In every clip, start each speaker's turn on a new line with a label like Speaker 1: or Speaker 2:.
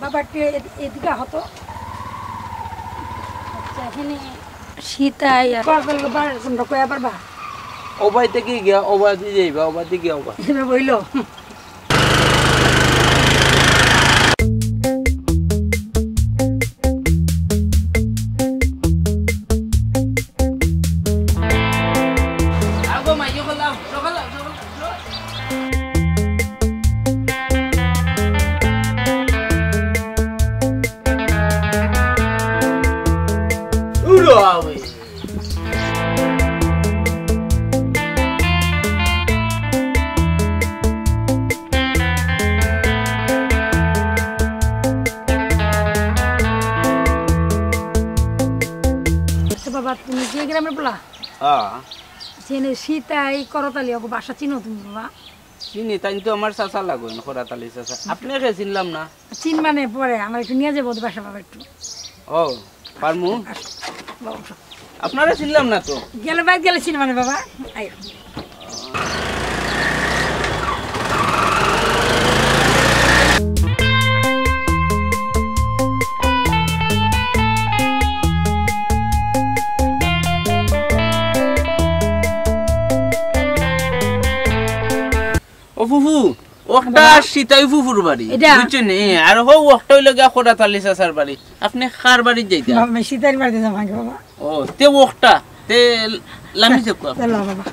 Speaker 1: বাবা একটু এদিকে হতো আচ্ছা এখানে সীতাই কোনটা কয়া পারবা
Speaker 2: ওবাই থেকে গিয়া ওবা দিয়ে যাইবা ওবা দিয়ে গিয়া ওবা
Speaker 1: এবার বইলো বাবা তুমি যে গ্রামের বলা চেনে সীতাই করতালি ওকে বাসা চিনো তুমি বাবা
Speaker 2: চিনি তাই তো আমার চাচা লাগবে করতালি চাচা আপনাকে চিনলাম না
Speaker 1: চিন মানে পরে আমার একটু নিয়ে যাবো বাসা বাবা একটু
Speaker 2: ও পারমু আপনারা চিনলাম না তো
Speaker 1: গেলে বাইরে গেলে চিন মানে বাবা আয়
Speaker 2: ও ফুফু ওটা সীতাই ফুফুর বাড়ি বুঝছেন আর হো ওটা হইল গিয়া করতালি চাচার বাড়ি আপনি কার বাড়ি যাইতে
Speaker 1: আমি সীতার বাড়িতে যাবো বাবা
Speaker 2: ও তে ওটা তে লামি যাব
Speaker 1: বাবা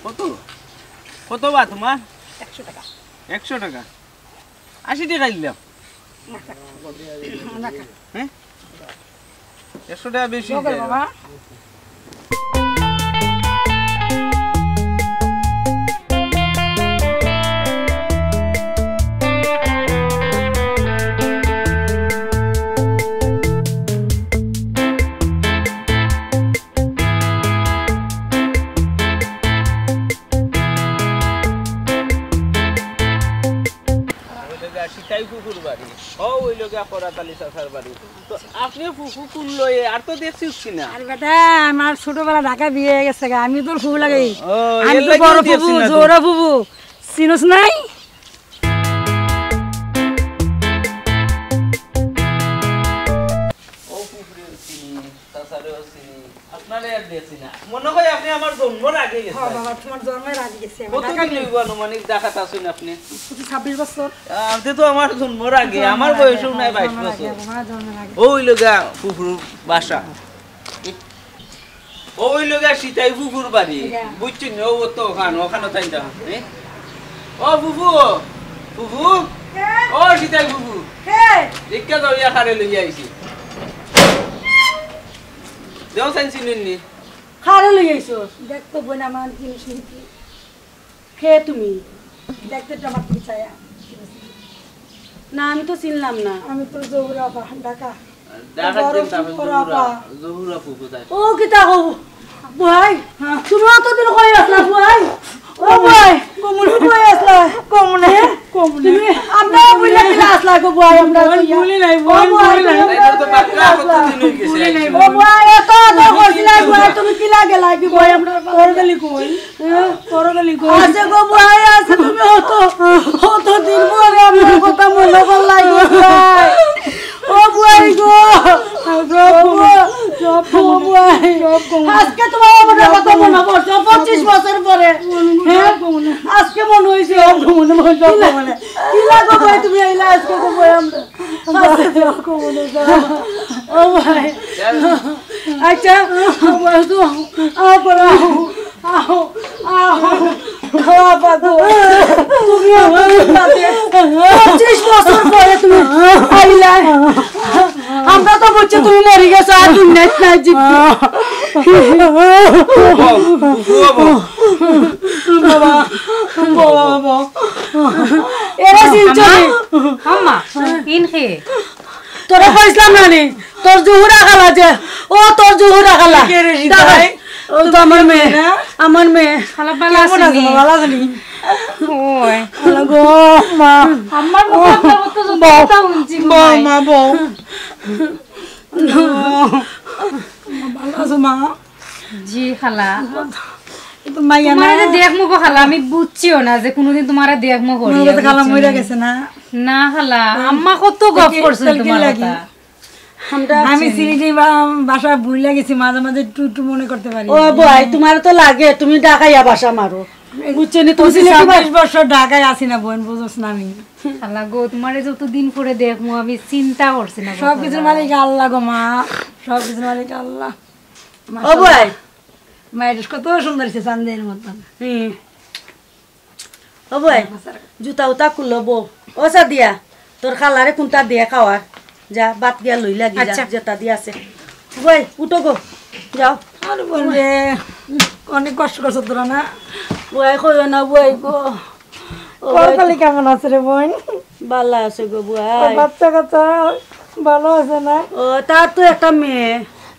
Speaker 2: কত কত বা তোমার
Speaker 1: 100 টাকা
Speaker 2: 100 টাকা 80 টাকা দিলাম হ্যাঁ 100 টাকা বেশি
Speaker 1: বাবা
Speaker 2: সীতাই ফুফুর বাড়ি ও ওই লোক করতালি চাচার বাড়ি তো আপনি ফুফু কোন লয়ে আর তো দেখছি না
Speaker 1: আরে বেটা আমার ছোটবেলা ঢাকা বিয়ে হয়ে গেছে আমি তোর ফুফু লাগাই আমি তো বড় ফুফু জোরা ফুফু চিনোস নাই
Speaker 2: ও ফুফুরে চিনি চাচারেও চিনি আপনারে আর দেখছি না মনে হয় আপনি আমার জন্মের আগে গেছেন
Speaker 1: হ্যাঁ বাবা তোমার জন্মের আগে গেছে
Speaker 2: কতদিন হইব আনুমানিক দেখাতে আসুন আপনি
Speaker 1: 26 বছর
Speaker 2: আপনি তো আমার জন্মের আগে আমার বয়সও নাই 22 বছর ওই লগা ফুফুর বাসা ওই লগা সীতাই ফুফুর বাড়ি বুঝছেন ও তো ওখানে তাই না ও ফুফু ফুফু ও সীতাই ফুফু দেখা যাও ইয়া খারে লই আইছি দেও সাইন্সি নিনি
Speaker 1: খারে লই আইছো দেখতো বোন আমার জিনিস নিতি কে তুমি দেখতে তো আমার পিছায়া
Speaker 3: না আমি তো চিনলাম না
Speaker 1: আমি তো জহুরা আপা ঢাকা
Speaker 2: জহুরা ফুফু তাই
Speaker 1: ও কিতা হো ভাই তুমি অতদিন কই আসলা ভাই ও ভাই কমুনে কই আসলা কমুনে তুমি আমরা বইলা কিলা আসলা গো ভাই আমরা বলি নাই বলি নাই
Speaker 2: তো বাকরা কতদিন হই গেছে
Speaker 1: ও ভাই এত তো কইলা ভাই তুমি কিলা গেলা কি ভাই আমরা করগলি কই আছে গো ভাই আছে তুমি হতো দিন পরে আমার কথা মনে পড়লাই গো ভাই ও ভাই গো আজকে তোমার আমার কথা মনে পড়ছে 25 বছর পরে আজকে মনে হয়েছে কি লাগো ভাই তুমি আইলা আজকে গো ভাই আমরা ও ভাই আচ্ছা তুমি 25 বছর পরে তুমি আইলা আমরা তো বলছি তুমি মরে গেছো আর তুমি নাই নাই বাবা এরা সিনচনি
Speaker 3: আম্মা ইনহে
Speaker 1: তোরা কইছলাম না নি তোর জহুরা খালা যে ও তোর জহুরা খালা ও তো আমার মেয়ে আমার মেয়ে
Speaker 3: খালা ভালো
Speaker 1: কেমন
Speaker 3: আছেন
Speaker 1: আছো ভালো আছেন
Speaker 3: ওই
Speaker 1: ভালো গো মা
Speaker 3: আমার মুখটা তো কথা শুনছি
Speaker 1: বউ মা বউ ভালো আছো মা
Speaker 3: জি খালা
Speaker 1: তো মাইয়া না
Speaker 3: তোমারে দেখমু গো খালা আমি বুঝছিও না যে কোনোদিন তোমারে দেখমু করি
Speaker 1: মনে খালা মইরা গেছে না
Speaker 3: না খালা আম্মা কত গপ করছিল তোমার কথা
Speaker 1: আমি সিলেটি ভাষা ভুলে গেছি মাঝে মাঝে একটু একটু মনে করতে পারি
Speaker 4: ও ভাই তোমার তো লাগে তুমি ডাকাইয়া বাসা মারো বুঝছো নি তুমি সিলেটি
Speaker 1: 26 বছর ঢাকায় আছি না বোন বুঝছ না আমি
Speaker 3: খালা গো তোমারে যতদিন পরে দেখমু আমি চিন্তা করছি না
Speaker 1: সব কিছুর মালিক আল্লাহ গো মা সব কিছুর মালিক আল্লাহ
Speaker 4: ও ভাই
Speaker 1: মায়ের কত সুন্দর সে চান্দের মতন
Speaker 4: ও ভাই জুতা উতা খুললো বউ ও সাদিয়া তোর খালারে কোনটা দিয়ে খাওয়ার যা বাত গিয়া লই লাগি যা যেটা দিয়ে আছে ভাই উঠো গো যাও
Speaker 1: আর বোন রে অনেক কষ্ট করছো তোরা না
Speaker 4: ভাই কইও না ভাই গো
Speaker 1: পরকালে কেমন আছে রে বোন
Speaker 4: ভালো আছে গো ভাই
Speaker 1: বাচ্চা কাচ্চা ভালো আছে না
Speaker 4: ও তার তো একটা মেয়ে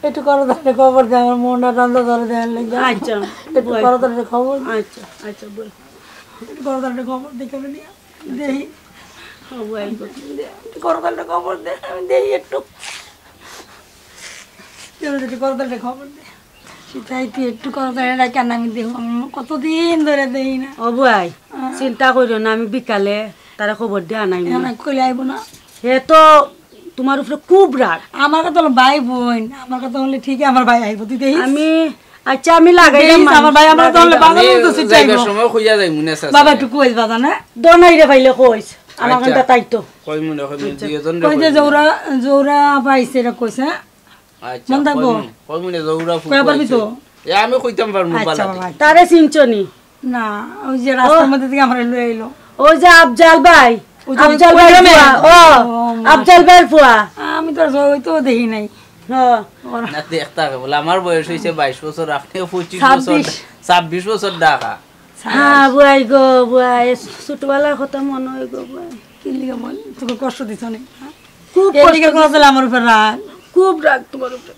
Speaker 1: একটু করো তাহলে খবর দে আমার মনটা রান্না ধরে দেওয়ার লেগে
Speaker 4: আচ্ছা
Speaker 1: একটু করো তাহলে খবর
Speaker 4: আচ্ছা আচ্ছা বল
Speaker 1: একটু করো তাহলে খবর দেখে নিয়ে দেখি
Speaker 4: ও ভাই গো
Speaker 1: একটু করো তাহলে খবর দে আমি দেখি একটু একটু করো তাহলে খবর দে সেটাই তুই একটু করো তাহলে কেন আমি দেখো কতদিন ধরে দেখি না
Speaker 4: ও ভাই চিন্তা করিও না আমি বিকালে তারা খবর দেয়া নাই
Speaker 1: এখন কইলে আইব না
Speaker 4: হে তো তোমার উপরে খুব রাগ
Speaker 1: আমার কথা হলো ভাই বোন আমার কথা হলে ঠিক আমার ভাই আইব তুই দেখিস
Speaker 4: আমি আচ্ছা আমি লাগাইলাম
Speaker 1: দেখিস, আমার ভাই আমার তাহলে বাগান তো
Speaker 2: আমি
Speaker 1: চাইব
Speaker 2: যাইবার সময় খুঁজা যাই মনে আছে
Speaker 1: বাবা একটু কইস বাবা না
Speaker 4: দনাই রে ভাইলে কইস আমার
Speaker 2: আচ্ছা।
Speaker 4: কাছে তাইতো
Speaker 2: কই মনে দুইজন
Speaker 1: কই যে জৌরা জৌরা পাইছে এটা কইছে হ্যাঁ?
Speaker 2: আচ্ছা
Speaker 1: মন থাকবো?
Speaker 2: কই মনে জৌরা ফুল
Speaker 1: কইয়া পারবি তো?
Speaker 2: এ আমি কইতাম পারমু
Speaker 1: আচ্ছা
Speaker 2: বালা
Speaker 1: বাবা
Speaker 4: তারে চিনছনি
Speaker 1: না ওই যে রাস্তার মধ্যে থেকে আমার লয়ে এলো
Speaker 4: ওই যে আফজাল ভাই
Speaker 1: ওই যে
Speaker 4: আফজাল
Speaker 1: ওই
Speaker 4: ভাই
Speaker 1: গ্রামে?
Speaker 4: ও
Speaker 1: ও,
Speaker 4: আফজাল ভাই ফুয়া
Speaker 1: আমি তো ওই তো দেখি নাই
Speaker 4: হ্যাঁ
Speaker 2: না দেখতা বলে আমার বয়স হইছে 22 বছর আপনি 25 বছর 26 বছর ঢাকা
Speaker 4: হ্যাঁ বুয়াই গো বুয়াই ছোটবেলার কথা মনে হয় গো বুয়াই
Speaker 1: কি লিগে বল তোকে কষ্ট দিছ না
Speaker 4: খুব
Speaker 1: এর
Speaker 4: কষ্ট
Speaker 1: লিগে কথা আমার উপর রাগ
Speaker 4: খুব রাগ তোমার উপরে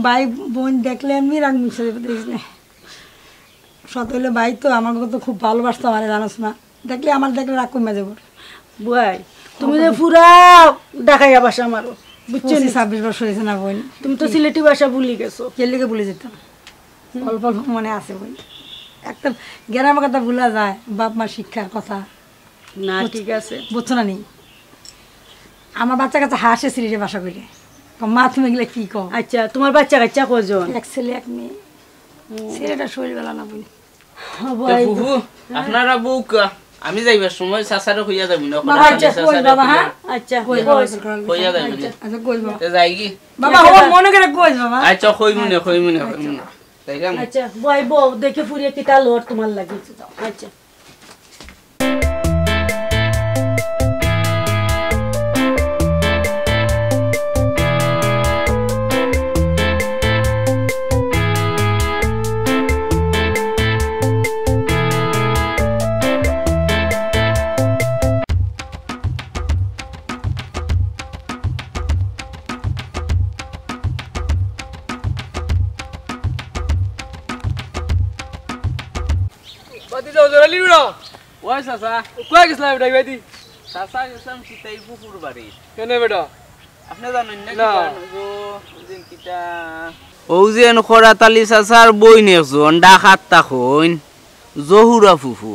Speaker 1: ভাই বোন দেখলে এমনি রাগ মিশে দেবে দেখিস না সত হইলে ভাই তো আমার কথা খুব ভালোবাসতো আমার জানোস না দেখলে আমার দেখলে রাগ কমে যাবো
Speaker 4: বুয়াই তুমি যে পুরা ডাকাইয়া বাসা মারো বুঝছো নি?
Speaker 1: 26 বছর হয়েছে না বোন
Speaker 4: তুমি তো সিলেটি ভাষা ভুলি গেছো
Speaker 1: কে লিগে ভুলে যেতাম অল্প অল্প মনে আছে বোন একটা গ্রামের কথা ভুলা যায় বাপ মা শিক্ষার কথা
Speaker 4: না ঠিক আছে
Speaker 1: বুঝছো না নি আমার বাচ্চা কাছে হাসে সিরিজে বাসা করে মা তুমি এগুলো কি কো
Speaker 4: আচ্ছা তোমার বাচ্চা কাচ্চা কজন
Speaker 1: এক ছেলে এক মেয়ে ছেলেটা শরীরবেলা না বোন
Speaker 2: ফুফু আপনারা বউকা আমি যাইবার সময় চাচারে খুঁজা যাবি না
Speaker 1: বাবা আচ্ছা কই বাবা হ্যাঁ
Speaker 4: আচ্ছা
Speaker 1: কই
Speaker 2: খুঁজা যাবি না
Speaker 1: আচ্ছা কই বাবা
Speaker 2: তে যাই কি
Speaker 1: বাবা ও মনে করে কই বাবা
Speaker 2: আচ্ছা কই মনে তাই কেমন
Speaker 4: আচ্ছা বই বউ দেখে ফুরিয়ে কিটা লোর তোমার লাগিয়েছে আচ্ছা
Speaker 5: বাতি যাও জোরা লিবি না
Speaker 2: ওই চাচা
Speaker 5: কই গেছলা বেটা বাইদি
Speaker 2: চাচা গেছিলাম সীতাই ফুফুর বাড়ি
Speaker 5: কেন বেটা
Speaker 2: আপনি জানেন না
Speaker 5: না।
Speaker 2: কিটা ও যে খরাতালি চাচার বই নেকজন ডাকাত তাকইন জহুরা ফুফু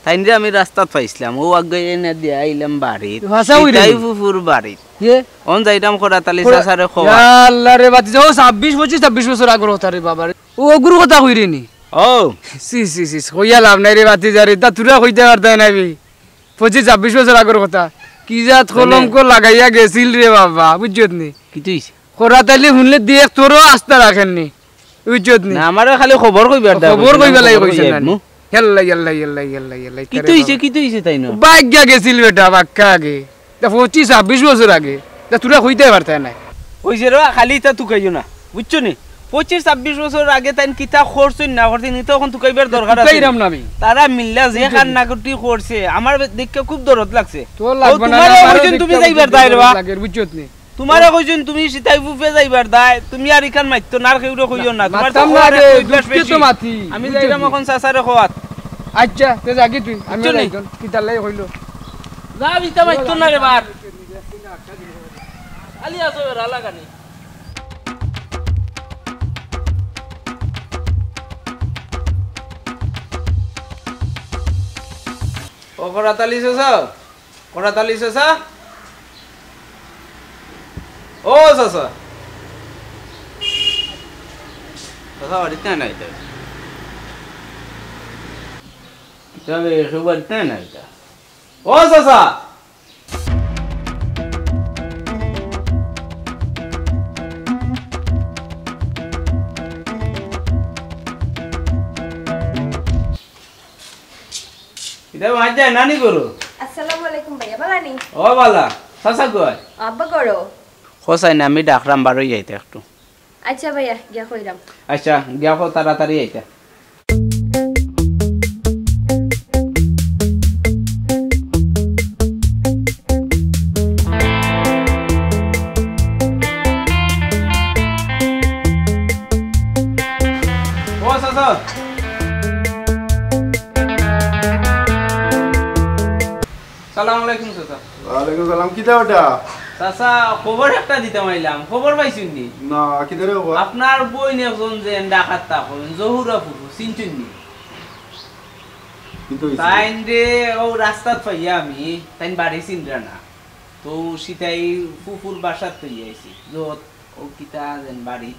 Speaker 2: তাইনরে আমি রাস্তাত পাইছিলাম ও আগে এনে দিয়া আইলাম বাড়িত
Speaker 5: ভাষা উইরে
Speaker 2: সীতাই ফুফুর বাড়িত
Speaker 5: এ
Speaker 2: অন যাইতাম খরাতালি চাচারে খবর
Speaker 5: আল্লাহ রে বাতি যাও 26 বছর আগর কথা রে বাবা রে ও গুরু কথা কইরে নি
Speaker 2: ও
Speaker 5: সি সি সি কইয়া লাভ নাই রে বাতি যারে তা তুরা কইতে পারতা নাই 26 বছর আগর কথা কি জাত কলঙ্ক লাগাইয়া গেছিল রে বাবা বুঝছত নি
Speaker 2: কি তুইছে
Speaker 5: খরাতালি শুনলে দেখ তোরও আস্থা রাখেন নি বুঝছত নি
Speaker 2: না আমারে খালি খবর কইবার দাও
Speaker 5: খবর কইবা লাগি কইছেন না হেল্লা হেল্লা হেল্লা হেল্লা হেল্লা
Speaker 2: কি তুইছে তাই না
Speaker 5: ভাগ্যা গেছিল বেটা বাক্কা আগে তা 25-26 বছর আগে তা তোরা কইতে পারতা নাই
Speaker 2: ওই যে খালি তা তুকাইও না বুঝছো নি 25-26 বছর আগে তাই কিতা করছই না করতে নি তখন তুকাইবার দরকার আছে
Speaker 5: কইরাম না আমি
Speaker 2: তারা মিল্লা যে কান্না করতে করছে আমার দেখে খুব দরদ লাগছে
Speaker 5: তো লাগবে না
Speaker 2: তোমার ওইজন তুমি যাইবার দাইরবা
Speaker 5: লাগে বুঝছত নি
Speaker 2: তোমারে কইছুন তুমি সিতাই ফুফে যাইবার দায় তুমি আর ইখান মাইতো নার কেউরে কইও না তোমার তো
Speaker 5: মারতাম না রে, দুধকে তো মাতি।
Speaker 2: আমি যাইরাম এখন চাচারে খোয়াত
Speaker 5: আচ্ছা তে জাগি তুই আমি
Speaker 2: বুঝছো নি?
Speaker 5: যাইতন কি তালাই কইলো
Speaker 2: যা বিতা মাইতো না রে বার আলি আসো বেরা লাগানি ও করাতালি চাচা করাতালি চাচা ও চাচা চাচা বাড়িতে নাই তাই যাবে কেউ বাড়িতে নাই তা ও চাচা এটা মাঝে নানি করো
Speaker 6: আসসালামু আলাইকুম ভাইয়া বালানি
Speaker 2: ও বালা চাচা কয়
Speaker 6: আব্বা করো
Speaker 2: হোসাইন আমি ডাকরাম বারোই যাইতে একটু
Speaker 6: আচ্ছা ভাইয়া গিয়া কইরাম
Speaker 2: আচ্ছা গিয়া কো তাড়াতাড়ি আইতা ও চাচা সালাম আলাইকুম চাচা
Speaker 7: ওয়ালাইকুম সালাম কিতা ওটা
Speaker 2: চাচা খবর একটা দিতাম আইলাম খবর পাইছুন নি
Speaker 7: না কিতা রে বাবা
Speaker 2: আপনার বই একজন যে ডাকাত তাকন জহুরা ফুফু চিনচুন নি
Speaker 7: কিন্তু
Speaker 2: তাইন রে ও রাস্তাত পাইয়া আমি তাইন বাড়ি চিনরা না তো সীতাই ফুফুর বাসাত তুই আইছি যত ও কিতা যেন বাড়ি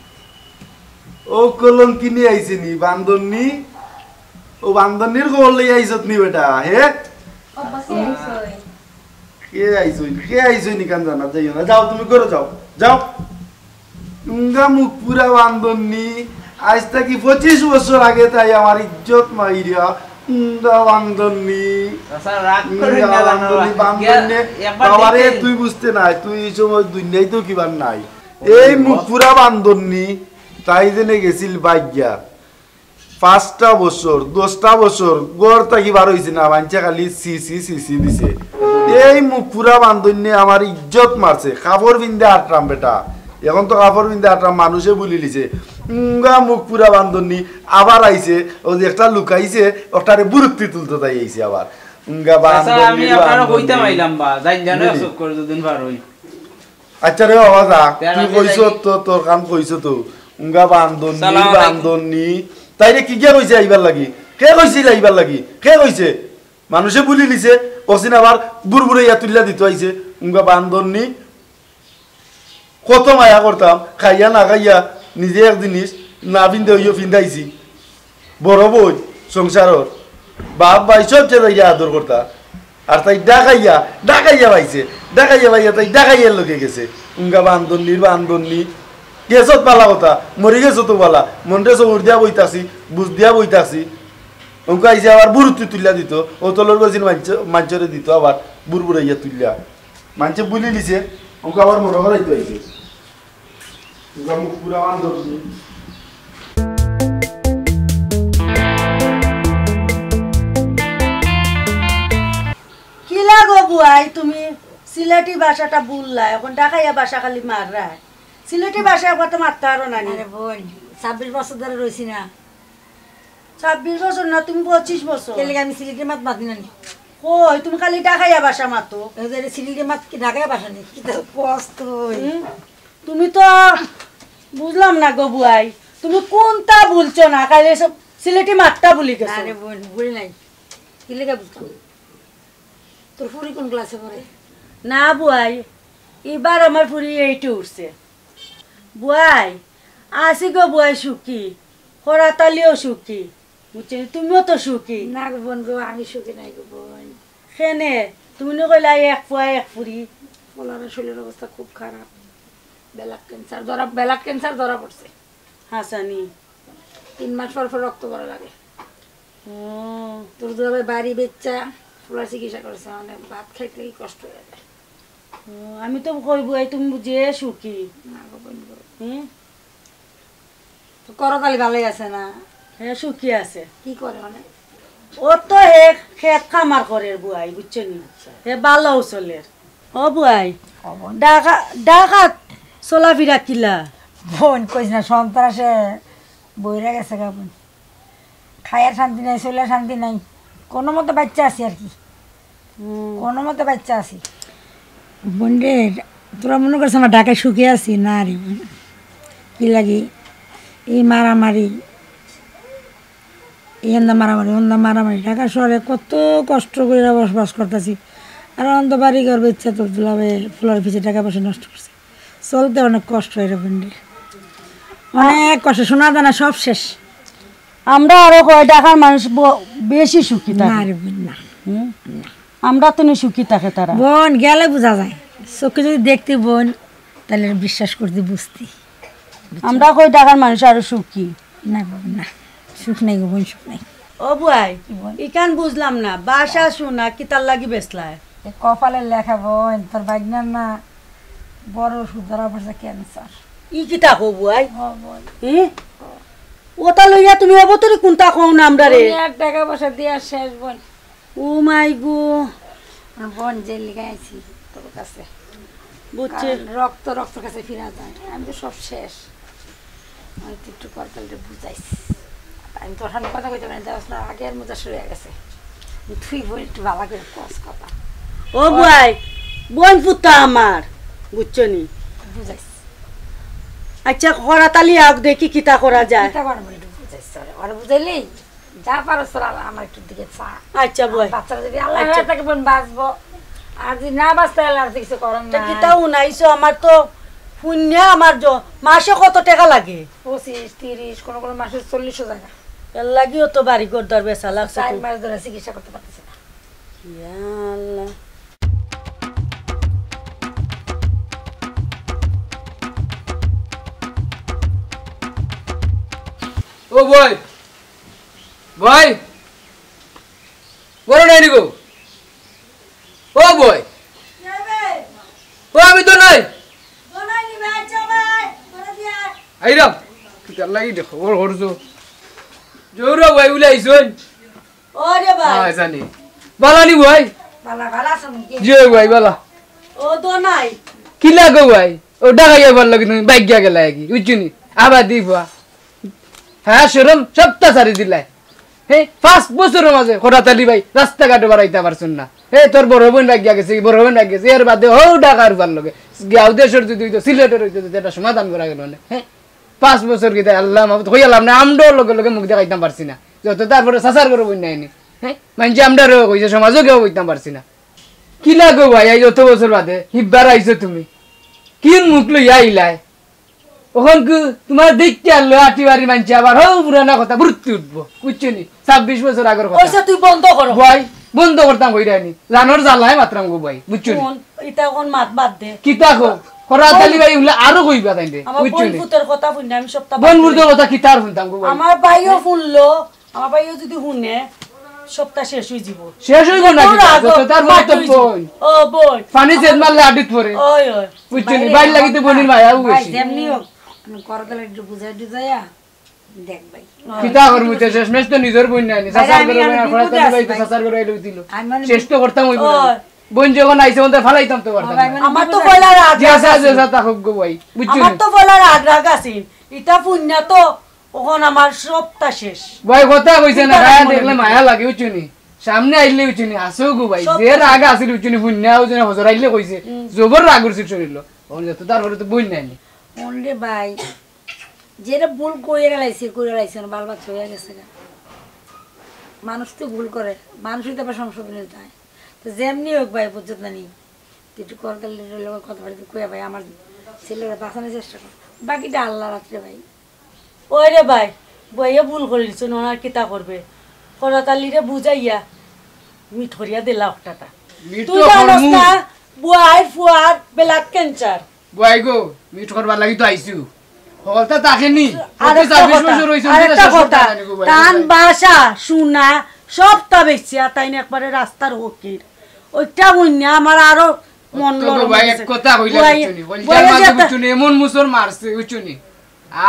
Speaker 7: ও কলম কিনে আইছে নি বান্দরনি ও বান্দরনির খবর লই আইছত নি বেটা হে
Speaker 6: আব্বা কে আইছই
Speaker 7: কে আইছই নি কান জানা যাইও না যাও তুমি করে যাও যাও উঙ্গা মুখ পুরা বান্দরনি আজ থেকে 25 বছর আগে তাই আমার ইজ্জত মাইরিয়া উঙ্গা বান্দরনি
Speaker 2: চাচা রাগ করে না
Speaker 7: বান্দরনি বাবারে তুই বুঝতে নাই তুই এই সময় দুনিয়ায় তো কিবার নাই এই মুখ পুরা বান্দরনি তাই জেনে গেছিল ভাগ্যা 5টা বছর 10টা বছর গড় থাকি বার হয়েছে না বাঞ্চা খালি সিসি দিছে এই মুখ পুরা বান্ধন্য আমার ইজ্জত মারছে কাপড় বিন্দে আটরাম বেটা এখন তো কাপড় বিন্দে আটরাম মানুষে বলি লিছে মুখ পুরা বান্ধনী আবার আইছে ও যে একটা লুকাইছে ওটারে বুরুক্তি তুলতে তাই আইছে আবার
Speaker 2: আমি আপনারা কইতাম আইলাম বা জান জানো সব করে দুদিন বার হই
Speaker 7: আচ্ছা রে বাবা যা তুই কইছো তো তোর কাম কইছো তো বান্ধনী তাইরে কি কে কইছে আইবার লাগি কে কইছিল আইবার লাগি কে কইছে মানুষে বুলি লিছে ওসিন আবার বুরবুরে ইয়া তুল্লা দিতে আইছে বান্ধনী কত মায়া করতাম খাইয়া না খাইয়া নিজে এক জিনিস না পিন্ধে হইয়া পিন্ধাইছি বড় বই সংসারর বাপ ভাই সব চেয়ে আদর করতা আর তাই ডাকাইয়া পাইছে পাইয়া তাই ডাকাইয়ার লোকে গেছে বান্ধনী গেছত পালা কথা মরি গেছো তো পালা মনরে চৌর দিয়া বইতাছি বুঝ দিয়া বইতাছি ওকে আইসে আবার বুরুতি তুলিয়া দিত ও তলর গেছিল মাঞ্চরে দিত আবার বুরবুরাইয়া তুলিয়া মাঞ্চে বুলি লিছে ওকে আবার মনে করাইতে আইছে মুখ পুরা বান্ধনী
Speaker 4: কি লাগো বুয়াই তুমি সিলেটি ভাষাটা বুললা এখন ঢাকাইয়া ভাষা খালি মাররা সিলেটি ভাষা একবার তো মারতে পারো না
Speaker 1: আরে বোন 26 বছর ধরে রইছি না
Speaker 4: 26 বছর না তুমি 25 বছর
Speaker 1: কেলে আমি সিলেটি মাত মাতি না
Speaker 4: কই তুমি খালি ঢাকাইয়া ভাষা মাতো
Speaker 1: এই সিলেটি মাত কি ঢাকায় ভাষা নেই কি তো কষ্ট
Speaker 4: তুমি তো বুঝলাম না গো বুয়াই তুমি কোনটা বলছো না খালি সব সিলেটি মাতটা বলি গেছো
Speaker 1: আরে বোন বলি নাই কি লেগে বুঝতাম তোর ফুরি কোন ক্লাসে পড়ে
Speaker 4: না বুয়াই এবার আমার ফুরি 8 উঠছে বুয়াই আসি গো বুয়াই সুখী খরাতালিও সুখী বুঝছি তুমিও তো সুখী
Speaker 1: না গো বোন গো আমি সুখী নাই গো বোন
Speaker 4: কেনে তুমি না কইলা এক ফুয়া এক ফুরি
Speaker 1: বলার শরীরের অবস্থা খুব খারাপ বেলাক ক্যান্সার ধরা পড়ছে
Speaker 4: হাসানি
Speaker 1: 3 মাস পর রক্ত করা লাগে তোর যাবে বাড়ি বেচ্চা ফুলার চিকিৎসা করছে অনেক ভাত খাইতে কষ্ট হয়ে যায়
Speaker 4: আমি তো কই বুয়াই তুমি বুঝে সুখী
Speaker 1: না গো বোন গো তো করতালি ভালোই আছে না
Speaker 4: হ্যাঁ সুখী আছে
Speaker 1: কি করে অনেক
Speaker 4: ও তো হে খেত খামার করে বুয়াই বুঝছো নি হে ভালো চলের ও বুয়াই ডাকা ডাকাত চলাফিরা কিলা
Speaker 1: বোন কইস না সন্ত্রাসে বইরা গেছে গা বোন খায়ার শান্তি নাই চলার শান্তি নাই কোনো মতো বাচ্চা আছি আর কি কোনো মতো বাচ্চা আছি বোন রে তোরা মনে করছ আমার ঢাকায় সুখে আছি না রে বোন কি লাগি এই মারামারি এন্দা মারামারি ঢাকা শহরে কত কষ্ট করে বসবাস করতেছি আর অন্ত বাড়ি ঘর বেচা তো দুলাবে ফুলার পিছিয়ে টাকা পয়সা নষ্ট করছে চলতে অনেক কষ্ট হয় রে বোন রে অনেক কষ্ট শোনা দানা সব শেষ
Speaker 4: আমরা আরো কয় টাকার মানুষ বেশি সুখী
Speaker 1: না
Speaker 4: থাকে
Speaker 1: রে বোন না
Speaker 4: আমরা তো নি সুখী থাকে তারা
Speaker 1: বোন গেলে বোঝা যায় চোখে যদি দেখতে বোন তাহলে বিশ্বাস করতে বুঝতি
Speaker 4: আমরা কয় টাকার মানুষ আরো সুখী
Speaker 1: না বোন না সুখ নাই গো বোন সুখ নাই
Speaker 4: ও বুয়াই ইকান বুঝলাম না বাসা শোনা কি তার লাগি বেসলায়
Speaker 1: কপালের লেখা বোন তোর বাগনার না বড় ওষুধ ধরা পড়ছে ক্যান্সার
Speaker 4: ই কি তাকো বুয়াই
Speaker 1: ও বোন
Speaker 4: ওটা লইয়া তুমি অবতরি কোনটা কও না আমরা রে
Speaker 1: আর টাকা পয়সা দিয়া শেষ বোন
Speaker 4: ও মাই গো
Speaker 1: বোন যে লিখে আছি তোর কাছে
Speaker 4: বুঝছে
Speaker 1: রক্ত রক্ত কাছে ফিরা যায় আমি তো সব শেষ আমি তো একটু কপালটা বুঝাইছি আমি তোর সামনে কথা কইতে পারি যাস না আগের মজা শুরু হয়ে গেছে তুই বোন একটু ভালো করে কস কথা
Speaker 4: ও বুয়াই বোন পুত্তা আমার বুঝছো নি
Speaker 1: বুঝাইছি
Speaker 4: আচ্ছা খরা তালি আগ দেখি কিতা করা যায়
Speaker 1: এটা করবো একটু বুঝাইছি আর বুঝাইলেই যা পারো তোর আমার একটু দিকে চা
Speaker 4: আচ্ছা বুয়াই
Speaker 1: বাচ্চারা যদি আল্লাহ তাকে বোন বাঁচবো আর যদি না বাঁচতে আল্লাহ আর কিছু করেন
Speaker 4: তা
Speaker 1: না
Speaker 4: কিতা উনাইছো আমার তো শূন্য আমার মাসে কত টাকা লাগে
Speaker 1: 25-30 কোনো কোনো মাসে 40 টাকা
Speaker 4: এর লাগিও তো বাড়ি ঘর দর বেচা লাগছে
Speaker 1: 4
Speaker 4: তো।
Speaker 1: মাস ধরে চিকিৎসা করতে পারতেছে না
Speaker 4: ইয়া আল্লাহ
Speaker 5: ও বই বই বড় নাই গো ও বই ও আমি তো নাই আইরাম কিতার লাগি দেখো ওর হরজো জোরা ভাই উলাইছন
Speaker 4: ও রে ভাই
Speaker 5: হ্যাঁ জানি বালানি ভাই
Speaker 1: ভালো ভালো আছো নাকি
Speaker 5: জয় ভাই বালা
Speaker 4: ও তো নাই
Speaker 5: কি লাগো ভাই ও ডাকাইয়া ভাল লাগে তুমি বাইক গিয়া গেলা কি বুঝছনি আবার দিবা হ্যাঁ শরম সপ্তাহ সারি দিলাই হে 5 বছরের মাঝে খরাতালি ভাই রাস্তাঘাটে বাড়াইতে পারছুন না হে তোর বড় বোন লাগিয়া গেছে বড় বোন লাগিয়া গেছে এর বাদে হো ডাকার ভাল লাগে গাঁও দেশের যদি হইতো সিলেটের হইতো এটা সমাধান করা গেল না হ্যাঁ 5 বছর কি আল্লাহ মাহমুদ হইয়ালাম না আমরাও লগে লগে মুখ দেখাইতাম পারছি না যত তারপরে সাসার করে বই নাইনি হ্যাঁ মানে আমরাও কইছে সমাজও কেউ বইতাম পারছি না কি লাগো ভাই এই যত বছর বাদে হিব্বার আইছো তুমি কি মুখ লইয়া আইলাই ওখান কি তোমার দেখতে আনলো আটিবাড়ির মানছে আবার হো পুরানা কথা বুঝতে উঠবো বুঝছো নি 26 বছর আগের কথা
Speaker 4: পয়সা তুই বন্ধ করো
Speaker 5: ভাই বন্ধ করতাম কইরানি জানোর জ্বালায় মাত্রাম গো ভাই বুঝছো নি
Speaker 4: কোন এটা কোন মাত বাদ দে
Speaker 5: কিতা কো খরাতালি ভাই উলা আরো কইবা তাইলে
Speaker 4: আমার
Speaker 5: বুঝছো
Speaker 4: বোন
Speaker 5: নি
Speaker 4: পুতের কথা শুনে আমি সপ্তাহ
Speaker 5: বনবুরদের কথা কিতার শুনতাম গো ভাই
Speaker 4: আমার ভাইও শুনলো আমার ভাইও যদি শুনে সপ্তাহ শেষ হয়ে যাব
Speaker 5: শেষ হইব না কি যত তার মত বোন
Speaker 4: ও বোন
Speaker 5: পানি সেদ মারলে আডিত পড়ে
Speaker 4: ওই ওই
Speaker 5: বুঝছো নি বাইর লাগিতে বনির মায়াও
Speaker 1: ভাই
Speaker 5: বেশি
Speaker 1: যেমনি হোক আমি করতলে একটু বুঝাই দিজায়া দেখ ভাই
Speaker 5: কিতা করমু তে শেষ মেশ তো নিজের বোন নাই সাসার করে খরাতালি ভাই তো সাসার করে আইলো দিল
Speaker 1: আমি মানে
Speaker 5: শেষ তো করতাম হইব না
Speaker 4: ওই।
Speaker 5: বোন যখন আইছে ওদের ফালাইতাম তো পারতাম না।
Speaker 4: আমার তো বলার রাগ
Speaker 5: জিয়াসা জিয়াসা তা হোক গো ভাই বুঝছো
Speaker 4: আমার
Speaker 5: নি
Speaker 4: তো বলার রাগ আছে এটা পুণ্যা তো ওখন আমার সপ্তাহ শেষ
Speaker 5: ভাই কথা কইছে না গায়া দেখলে মায়া লাগে বুঝছো নি সামনে আইলে বুঝছো নি আসো গো ভাই যে রাগ আছিল বুঝছো নি পুণ্যাও যেন হজর আইলে কইছে জবর রাগ করছে শরীর ওন যত তারপরে তো বই নাই
Speaker 1: ওনরে ভাই যেটা ভুল কইরা লাইছে না বাল বাচ্চা হয়ে গেছে গা। মানুষ তো ভুল করে মানুষই তো আবার সংশোধনের যায় তো যেমনি হোক ভাই বুঝত না নি একটু করতলের লোক কথা বাড়িতে কইয়া ভাই আমার ছেলেরা বাঁচানোর চেষ্টা কর বাকিটা আল্লাহ রাত্রে ভাই
Speaker 4: ওই রে ভাই বইয়া ভুল করিস ওনার কিতা করবে করতালিরে বুঝাইয়া মিঠরিয়া দিলা ওটাটা তুই জানোস না বুয়াই ফুয়ার ব্লাড ক্যান্সার
Speaker 5: ভাই গো মিট করবার লাগি তো আইছু হলতা তাকেনি
Speaker 4: আরেকটা
Speaker 5: 26 বছর হইছে
Speaker 4: আরেকটা কথা টান বাসা শুনা সবটা বেশি আর তাই না একবারে রাস্তার হকির ওইটা বন্যা আমার আরো মন
Speaker 5: তো
Speaker 4: নরম
Speaker 5: ভাই
Speaker 4: হয়ে
Speaker 5: এক
Speaker 4: গেছে।
Speaker 5: কথা কইলা
Speaker 4: বুয়াই-
Speaker 5: বুঝছনি বলছি
Speaker 4: বুয়াই
Speaker 5: মাঝে
Speaker 4: যে একটা-
Speaker 5: বুঝছনি এমন মুসর মারছে বুঝছনি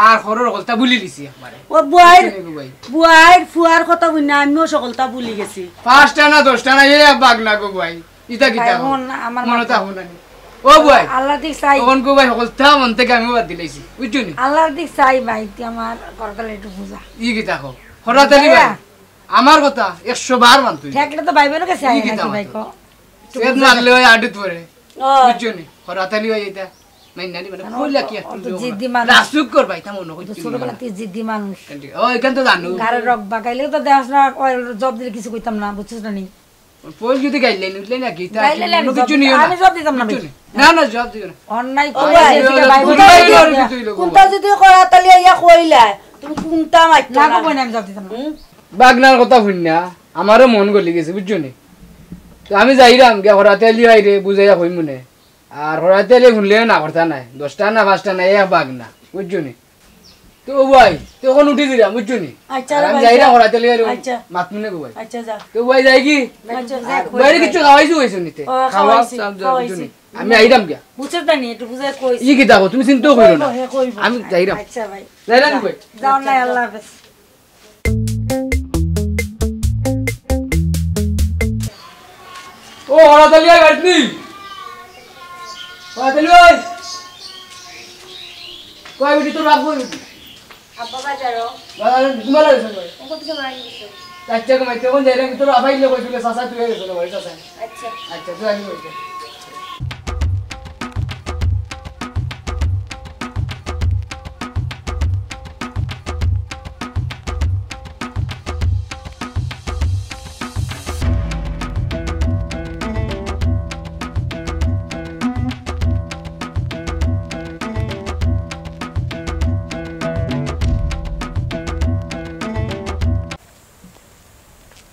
Speaker 5: আর হরর হলতা বুলি দিছি একবারে
Speaker 4: ও বুয়াইর
Speaker 5: বুঝছনি গো ভাই
Speaker 4: বুয়াইর ফুয়ার কথা বন্যা আমিও সকলটা ভুলি গেছি
Speaker 5: 5টা না 10টা না এ বাগনা গো ভাই ইতা কিতা
Speaker 1: ভাই, আমার
Speaker 5: মনে তা হুনানি ও ভাই
Speaker 1: আল্লাহর দিক চাই
Speaker 5: তখন কো ভাই সকল তা মন থেকে আমি বাদ দিলাইছি বুঝছো নি
Speaker 1: আল্লাহর দিক চাই ভাই তুই আমার করতালে একটু বুঝা
Speaker 5: ই কি দেখো হরাতালি ভাই আমার কথা 100 বার মান তুই
Speaker 1: ঠেকলে তো ভাই বোনের কাছে আই নাকি ভাই কো
Speaker 5: সেদ মারলে ওই আডিত পরে
Speaker 4: ও
Speaker 5: বুঝছো নি হরাতালি ভাই এটা নাই নানি মানে কইলা কি
Speaker 1: তো জিদ্দি মানুষ
Speaker 5: রাসুক কর ভাই তা মনে কই
Speaker 1: ছোটবেলা তুই জিদ্দি মানুষ
Speaker 5: ও এখান তো জানো
Speaker 1: গারে রক বাগাইলে তো দেখাস না জব দিলে কিছু কইতাম না বুঝছিস না নি
Speaker 5: পোল যদি গাইলেন উঠলেন নাকি তা
Speaker 1: গাইলে আমি
Speaker 5: কিছু নিও
Speaker 1: আমি জব দিতাম না ভাই
Speaker 5: না না জব দিও না
Speaker 1: অন্যায়
Speaker 4: ও
Speaker 1: করে
Speaker 4: ভাই,
Speaker 1: এদিকে ভাই
Speaker 5: কোনটা
Speaker 1: বোনের
Speaker 5: ইলো তুই লোক
Speaker 4: কোনটা যদি করাতালি ইয়া কইলা তুমি কোনটা মাইতো
Speaker 1: না
Speaker 4: না
Speaker 1: কই না আমি জব দিতাম না
Speaker 5: বাগনার কথা শুন না আমারও মন গলি গেছে বুঝছো নি তো আমি যাইরাম গে হরাতালি আইরে বুঝাইয়া কই মনে আর হরাতালি শুনলে না কথা নাই 10টা না 5টা না এক বাগনা বুঝছো নি তো ভাই তখন উঠি দিলাম বুঝছো নি
Speaker 4: আচ্ছা
Speaker 5: আর
Speaker 4: রে
Speaker 5: আমি
Speaker 4: ভাই,
Speaker 5: যাইরা হরাতালি আইরে
Speaker 4: আচ্ছা।
Speaker 5: মাত মনে গো ভাই
Speaker 4: আচ্ছা যা
Speaker 5: তো ভাই যাই কি
Speaker 4: আচ্ছা
Speaker 5: বাইরে কিছু খাওয়াইছো হইছো নিতে
Speaker 4: ও,
Speaker 5: খাওয়া
Speaker 4: খাওয়াইছি,
Speaker 5: সব বুঝছো
Speaker 4: খাওয়াইছি।
Speaker 5: নি আমি আইরাম গিয়া
Speaker 4: বুঝছ না নি একটু বুঝাই কইছি
Speaker 5: ই কি দেখো তুমি চিন্তাও করো না
Speaker 4: হে কইব
Speaker 5: আমি যাইরাম
Speaker 1: আচ্ছা ভাই
Speaker 5: যাইরাম কই
Speaker 1: যাও না আল্লাহ হাফেজ
Speaker 5: ও হরাতালি আই গাড়নি হরাতালি ওই কই বিটি তোর বাপ কই বিটি
Speaker 6: আব্বা বাজারও
Speaker 5: বাজারে তোমার আছে ভাই
Speaker 6: ওখান থেকে মারি দিছো
Speaker 5: আচ্ছা কমাই তখন যাইরাম কি তোর আবাই লোক কইছিল সাসা তুই গেছিল ভাই সাসা
Speaker 6: আচ্ছা
Speaker 5: আচ্ছা তুই আনি কইতে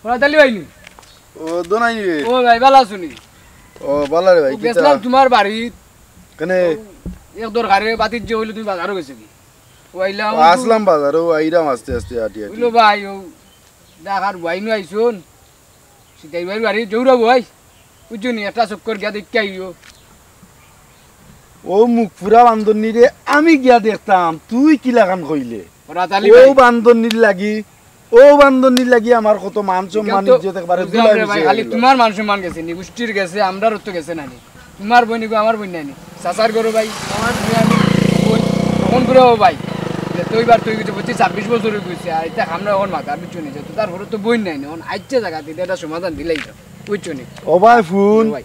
Speaker 5: হরাতালি ভাইনি
Speaker 7: ও দোনাই রে
Speaker 5: ও ভাই ভালো আছুনি
Speaker 7: ও বালা রে ভাই
Speaker 5: গেছিলাম তোমার বাড়ি
Speaker 7: কেনে
Speaker 5: এক দরকারে বাতির যে হইলো তুমি বাজারও গেছো কি ওইলাম
Speaker 7: আসলাম বাজার ও আইরাম আস্তে আস্তে আটি আটি
Speaker 5: হইলো ভাই ও ডাকার ভাইনু আইছুন সিটাই ভাই বাড়ি জৌরা ভাই বুঝছো নি একটা চক্কর গিয়া দেখতে আইও
Speaker 7: ও মুখ পুরা বান্ধনী রে আমি গিয়া দেখতাম তুই কি লাগান কইলে
Speaker 5: হরাতালি
Speaker 7: ও
Speaker 5: ভাই
Speaker 7: বান্ধনীর লাগি ও বান্ধনীর লাগি আমার কত মান সম্মান ইজ্জত একবারে
Speaker 5: বুঝলাম
Speaker 7: দুলাই
Speaker 5: রে ভাই
Speaker 7: মিশে
Speaker 5: খালি
Speaker 7: গেল।
Speaker 5: তোমার মান সম্মান গেছে নি গোষ্ঠীর গেছে আমরার তো গেছে নানি তোমার বই নিগো আমার বই নানি চাচার গরু ভাই আমার বই আমি বই তখন করে ও ভাই যে তুই বার তুই কিছু বলছিস 26 বছর হয়ে গেছে আর এটা আমরা এখন মাথার পিছু নিয়ে তো তার ঘরে তো বই নাই না এখন আইছে জায়গা দিতে এটা সমাধান দিলেই তো বুঝছো নি
Speaker 7: ও ভাই ফোন
Speaker 5: ভাই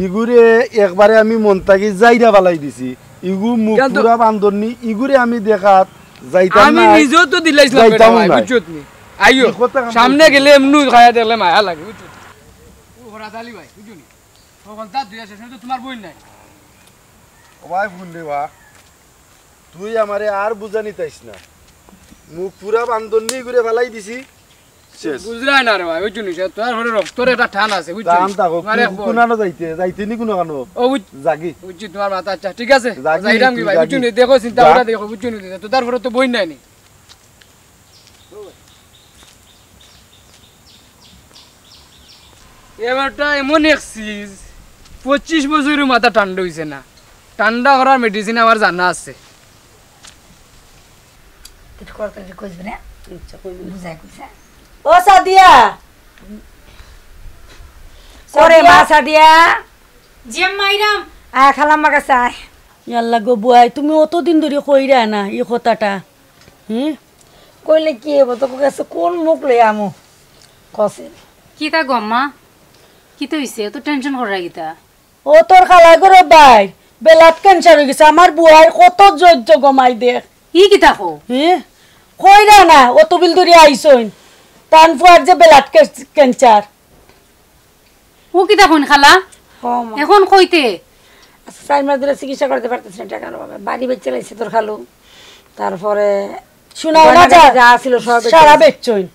Speaker 7: ইগুরে একবারে আমি মন থাকি যাইরা বালাই দিছি ইগু মুখ
Speaker 5: কিন্তু-
Speaker 7: পুরা বান্ধনী ইগুরে আমি দেখাত যাইতাম
Speaker 5: আমি
Speaker 7: না
Speaker 5: নিজেও তো দিলাইছিলাম
Speaker 7: যাইতাম
Speaker 5: ভাই
Speaker 7: না।
Speaker 5: বুঝছো নি আইও
Speaker 7: এই কথা কাম
Speaker 5: সামনে গেলে এমনি খায়া দেখলে মায়া লাগে বুঝছো ও হরাতালি ভাই বুঝছো নি তখন তার দুই আছে তো তোমার বই নাই
Speaker 7: ও ভাই ফোন রে বা তুই আমারে আর বুঝানি তাইস না মুখ পুরা বান্ধনী ঘুরে ফেলাই দিছি শেষ
Speaker 5: বুঝলাই না রে ভাই বুঝছো নি তোর ঘরে রক্তর একটা টান আছে বুঝছো
Speaker 7: দাম থাকো
Speaker 5: তোমার এক বোন।
Speaker 7: কোনানো যাইতে নি কোনো কানো
Speaker 5: ও
Speaker 7: জাগি
Speaker 5: বুঝছি তোমার মাথা আচ্ছা ঠিক আছে
Speaker 7: জাগি,
Speaker 5: যাইরাম কি
Speaker 7: তুই
Speaker 5: ভাই
Speaker 7: জাগি।
Speaker 5: বুঝছো নি দেখো চিন্তা
Speaker 7: যা।
Speaker 5: করে দেখো বুঝছো নি তো তার ঘরে তো বই নাই নি এবারটা এমন এক সিজ 25 বছরের মাথা ঠান্ডা হইছে না ঠান্ডা করার মেডিসিন আমার জানা আছে
Speaker 1: তুই করতালে কইবি না বুঝাই কইছা
Speaker 4: ও সাদিয়া
Speaker 1: করে মাছা দিয়া
Speaker 3: জিয়াম মাইরাম
Speaker 1: খালাম্মা কাছে আয়
Speaker 4: ইয়াল্লা গো বুয়াই তুমি অতদিন ধরে কইরা না এই কথাটা হুম
Speaker 1: কইলে কি হবো তোকে কাছে কোন মুখ লই আমু কসে
Speaker 3: কি তা গম্মা কি তো হইছে তো টেনশন করা গিতা
Speaker 4: ও তোর খালা করে ভাই বেলাত ক্যান্সার হয়ে গেছে আমার বুয়াই কত ধৈর্য গমাই দেখ
Speaker 3: ই কি তা কো
Speaker 4: হ্যাঁ কইরা না অত বিল ধরে আইসইন তান ফুয়ার যে বেলাত ক্যান্সার
Speaker 3: ও কি তা কোন খালা
Speaker 1: কম
Speaker 3: এখন কইতে
Speaker 1: চার মাস ধরে চিকিৎসা করতে পারতেছি না টাকার অভাবে বাড়ি বেচে লাইছে তোর খালু তারপরে
Speaker 4: শোনাও না যা
Speaker 1: যা ছিল সব বেচে
Speaker 4: সারা
Speaker 1: লাইছে।
Speaker 4: বেচছইন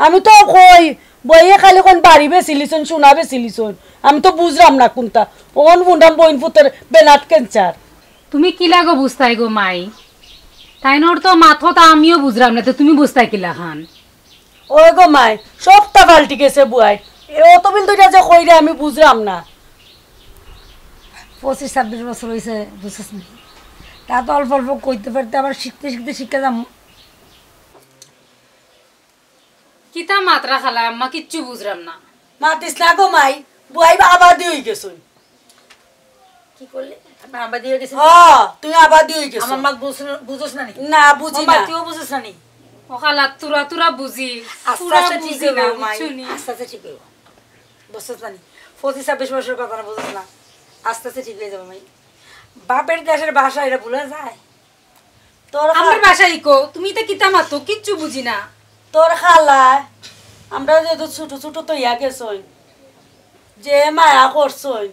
Speaker 4: আমি তো কই বইয়ে খালি কোন বাড়ি বেচিলিছন শোনা বেচিলিছন আমি তো বুঝলাম না কোনটা ওন বুন্ডাম বইন পুতের বেলাত ক্যান্সার
Speaker 3: তুমি কি লাগো বুঝতাই গো মাই তাইনোর তো মাথা আমিও বুঝলাম না তো তুমি বুঝতাই কিলা খান
Speaker 4: ওই গো মাই সবটা পাল্টি গেছে বুয়াই অত বিল দুইটা যে কইরে আমি বুঝলাম না
Speaker 1: 25-26 বছর হয়েছে বুঝছিস না তা তো অল্প অল্প কইতে পারতে আবার শিখতে শিখতে শিখে যাম
Speaker 3: কিতা মাত্রা খালা আম্মা কিচ্ছু বুঝলাম না
Speaker 4: মাতিস না গো মাই বুয়াই আবার দিয়ে গেছুন
Speaker 1: কি করলি আমি আবার দিয়ে গেছি
Speaker 4: তুই আবার দিয়ে গেছিস
Speaker 1: আমার মা বুঝছ না নি
Speaker 4: না বুঝি না
Speaker 1: তুইও বুঝছ না নি
Speaker 3: ও খালা তুরা তুরা বুঝি
Speaker 1: আস্তে আস্তে ঠিক হবে মাই আস্তে আস্তে ঠিক হবে বুঝছ না নি 25-26 বছরের কথা না বুঝছ না আস্তে আস্তে ঠিক হয়ে যাবে মাই বাপের দেশের ভাষা এটা ভুলে যায়
Speaker 4: তোর
Speaker 3: আমার বাসায় কো তুমি তো কিতা মাতো কিচ্ছু বুঝি না
Speaker 4: তোর খালা আমরা যেহেতু ছোট ছোট তো ইয়া গেছই যে মায়া করছই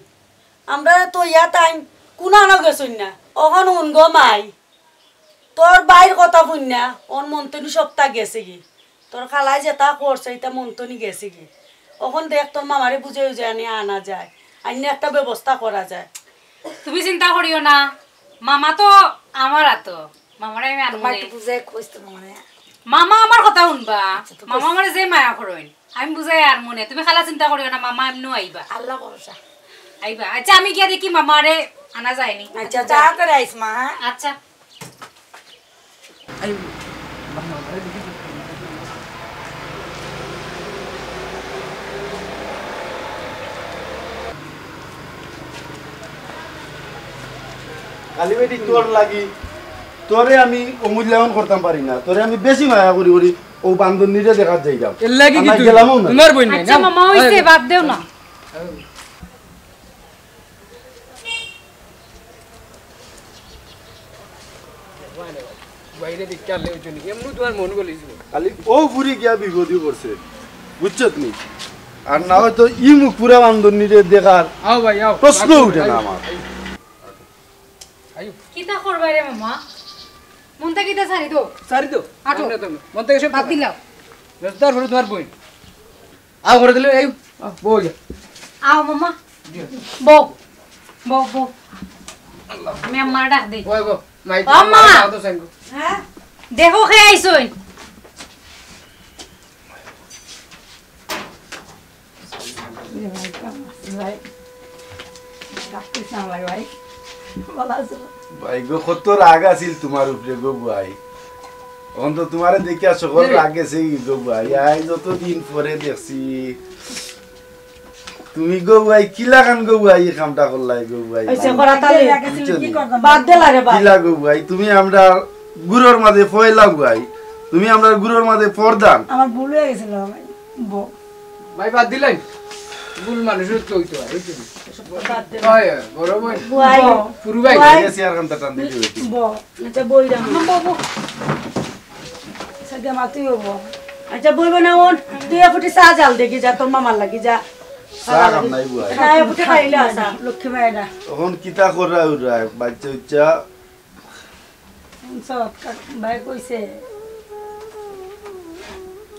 Speaker 4: আমরা তো ইয়া তাই কুনানো গেছই না অখন উনগ মাই তোর বাইর কথা শুননা ওর মন্তনি সপ্তাহ গেছে কি তোর খালাই যেটা করছে এটা মন্তনি গেছে কি অখন দেখ তোর মামারে বুঝে বুঝে আনি আনা যায় আইনে একটা ব্যবস্থা করা যায়
Speaker 3: তুমি চিন্তা করিও না মামা তো আমার আতো মামারে আমি আনবো
Speaker 1: মাই বুঝে কইছ তো মানে
Speaker 3: মামা আমার কথা শুনবা মামা আমারে যে মায়া করইন আমি বুঝাই আর মনে তুমি খালা চিন্তা করিও না মামা এমনও আইবা
Speaker 1: আল্লাহ ভরসা
Speaker 3: আইবা আচ্ছা আমি গিয়া দেখি মামারে আনা যায়নি
Speaker 1: আচ্ছা তাড়াতাড়ি আইস মা
Speaker 3: আচ্ছা
Speaker 7: কালি বেটি তোর লাগি তোরে আমি অমূল্যায়ন করতাম পারি না তোরে আমি বেশি মায়া করি করি ও বান্ধবীরে দেখার যাইতাম
Speaker 5: এর লাগি কি তুই
Speaker 7: গেলামও না
Speaker 5: তোমার বই নাই
Speaker 3: আচ্ছা মামা হইছে বাদ দেও না
Speaker 5: বাইরে দেখতে আলে ওজনি এমনি তোমার মন গলিছিল
Speaker 7: খালি ও বুড়ি গিয়া বিপদই করছে বুঝছো তুমি আর না হয়তো ই মুখ পুরা বান্ধবীরে দেখার
Speaker 5: আও ভাই আও
Speaker 7: প্রশ্ন উঠে না আমার
Speaker 3: কিতা করবা রে মামা মনটা কিতা ছাড়ি দো
Speaker 5: সারি তো
Speaker 3: আটো।
Speaker 5: তুমি মন থেকে সব
Speaker 3: বাদ দিলাও
Speaker 5: রাস্তার পরে তোমার বই আও করে দিলে এই বই
Speaker 3: আও মামা বউ বউ বউ আমি আমার ডাক দেই
Speaker 5: বই গো মাই
Speaker 3: আম্মা!
Speaker 5: তো সাইঙ্গো
Speaker 4: হ্যাঁ
Speaker 3: দেখো খেয়ে আইসই
Speaker 1: ভাই ডাক্তার সামলাই ভাই ভালো আছো
Speaker 7: ভাই গো কত রাগ আছিল তোমার উপরে গো ভাই অন্ত তোমারে দেখিয়া সকল রাগ গেছে গো ভাই আই যতদিন পরে দেখছি তুমি গো ভাই কিলা কান গো ভাই এই কামটা করলাই গো ভাই
Speaker 4: আইসে করা তালে
Speaker 1: কি করতাম
Speaker 4: বাদ দে লাগে ভাই
Speaker 7: কিলা গো ভাই তুমি আমরা গুরুর মাঝে ফয়লা ভাই তুমি আমরা গুরুর মাঝে পর্দান
Speaker 1: আমার ভুল হয়ে গেছিল ভাই বউ
Speaker 5: ভাই বাদ দিলাই ভুল মানুষের তো হইতো হয় বুঝলি
Speaker 4: বাদ দে
Speaker 5: হয় বড় ভাই
Speaker 4: বুয়াই
Speaker 5: পুরু ভাই
Speaker 7: গেছি আর কামটা টান দিতে হইতো
Speaker 1: বউ
Speaker 4: আচ্ছা বই দাম
Speaker 1: সাথে আমার তুইও বউ
Speaker 4: আচ্ছা বইব না ওন তুই ফুটি চা জাল দেখি যা তোর মামার লাগি যা
Speaker 7: চা কাম নাই ভাই
Speaker 4: খায় ফুটি খাইলে আসা
Speaker 1: লক্ষ্মী ভাইরা
Speaker 7: তখন কিতা করা উড়া বাচ্চা উচ্চা
Speaker 1: সব ভাই কইছে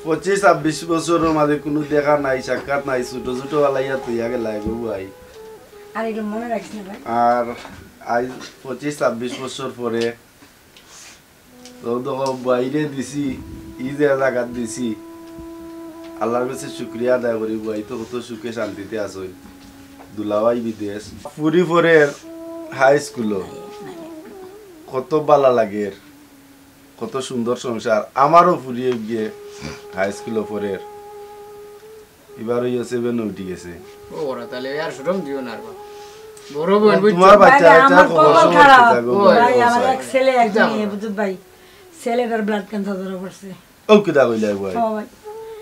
Speaker 7: 25-26 বছরের মাঝে কোনো দেখা নাই সাক্ষাৎ নাই ছোট ছোট আলাইয়া তুই আগে লাগো ভাই
Speaker 1: আর এগুলো মনে রাখিস না ভাই
Speaker 7: আর আজ 25-26 বছর পরে তো দেখো বাইরে দিছি ই যে জায়গাত দিছি আল্লাহর কাছে শুক্রিয়া আদায় করি ভাই তো কত সুখে শান্তিতে আসই দুলাভাই বিদেশ পুরি পরের হাই স্কুল কত বালা লাগে কত সুন্দর সংসার আমারও ফুরিয়ে গিয়ে হাই স্কুল পরের এবার হইয়া 7 উঠি গেছে
Speaker 5: ওরা তাহলে আর শরম দিও না আর বড় বোন বুঝছো
Speaker 7: তোমার বাচ্চা
Speaker 1: ভাই,
Speaker 7: বাচ্চা
Speaker 1: আমার
Speaker 7: খবর
Speaker 1: কপাল
Speaker 7: সবর
Speaker 1: খারাপ।
Speaker 7: কি থাকো
Speaker 1: ভাই আমার এক ছেলে এক মেয়ে বুঝুত ভাই ছেলেটার ব্লাড ক্যান্সার ধরা পড়ছে
Speaker 7: ও কিটা কইলা ভাই
Speaker 1: ও ভাই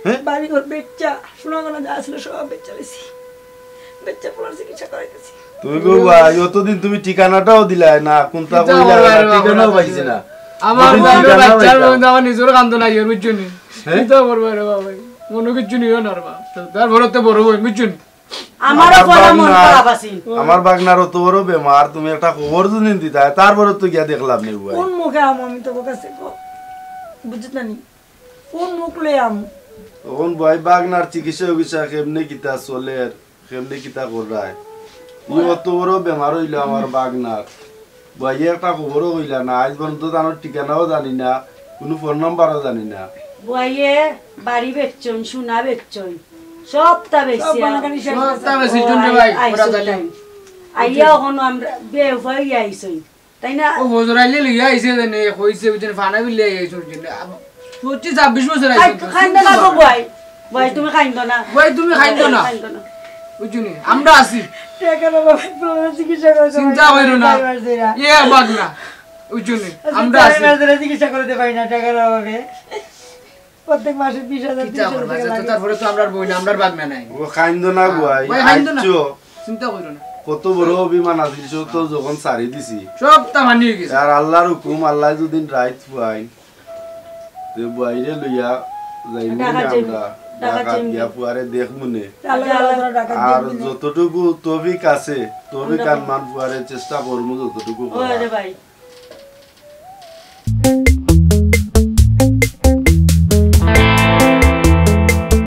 Speaker 7: হ্যাঁ?
Speaker 1: বাড়ি ঘর বেচ্চা শোনা গেল যা ছিল সব বেচ্চা বেশি বেচ্চা পড়ার চিকিৎসা করাইতেছি
Speaker 7: তুমি গো ভাই অতদিন তুমি ঠিকানাটাও দিলাই না কোনটা কইলা না, ঠিকানাও পাইছি না
Speaker 5: আমার
Speaker 7: তুমি
Speaker 5: বাবার
Speaker 7: ঠিকানা
Speaker 5: বাচ্চার
Speaker 7: পাইতা।
Speaker 5: মধ্যে আমার নিজের কান্দ নাই আর বুঝছো নি
Speaker 7: হ্যাঁ?
Speaker 5: এটা করবো রে বাবা মনে কিছু নিও না রে বাবা তার বড়তে বড় বোন বুঝছো নি
Speaker 4: আমারও বড় মন খারাপ আছে
Speaker 7: আমার বাগনার অত বড় বেমার তুমি একটা খবর যদি দিতা তারপরে তো গিয়া দেখলাম নি ভাই
Speaker 1: কোন মুখে আম আমি তো কাছে বুঝত না নি কোন মুখ লই আম
Speaker 7: তখন ভাই বাগনার চিকিৎসা কেমনে কিতা চলে কেমনে কিতা করায় ই অত বড় বেমার হইলো আমার বাগনার ভাই একটা খবরও হইলা না আজ পর্যন্ত তার ঠিকানাও জানি না কোনো ফোন নাম্বারও জানি না
Speaker 4: বুয়াইয়ে বাড়ি বেচছন সোনা বেচছন সবটা বেশি
Speaker 5: সবটা বেশি জুনরে ভাই ওরা জানি
Speaker 4: আইয়া ওখানে আমরা বেউফাই আইছই তাই না
Speaker 5: ও বজরাইলে লইয়া আইছে জানে কইছে বুঝছেন ফানা বিলে আইছে বুঝছেন 25-26 বছর আইছে
Speaker 4: খাইন্দ না গো বুয়াই বুয়াই তুমি খাইন্দ না
Speaker 5: ভাই তুমি খাইতো না বুঝুনি আমরা আছি
Speaker 1: টাকার অভাবে পুরো চিকিৎসা করতে
Speaker 5: চিন্তা কইরো না এ বাগনা বুঝুনি আমরা আছি
Speaker 1: চিকিৎসা করতে পারি না টাকার অভাবে প্রত্যেক মাসে 20,000 30,000 টাকা লাগে
Speaker 5: তারপরে তো আমরার বই না আমরার বাগনা নাই
Speaker 7: ও খাইন্দ না গুয়াই
Speaker 5: ভাই খাইন্দ না
Speaker 7: আইছো
Speaker 5: চিন্তা কইরো না
Speaker 7: কত বড় অভিমান আছিল তো যখন সারি দিছি
Speaker 5: সব তা মানি হয়ে গেছে
Speaker 7: আর আল্লাহর হুকুম আল্লাহ যদি রাইট পাই তে বাইরে লইয়া যাইমু আমরা টাকা দিয়া পুয়ারে দেখমুনে আর যতটুকু তৌফিক আছে তৌফিক আর মান পুয়ারে চেষ্টা করমু যতটুকু
Speaker 4: ওরে ভাই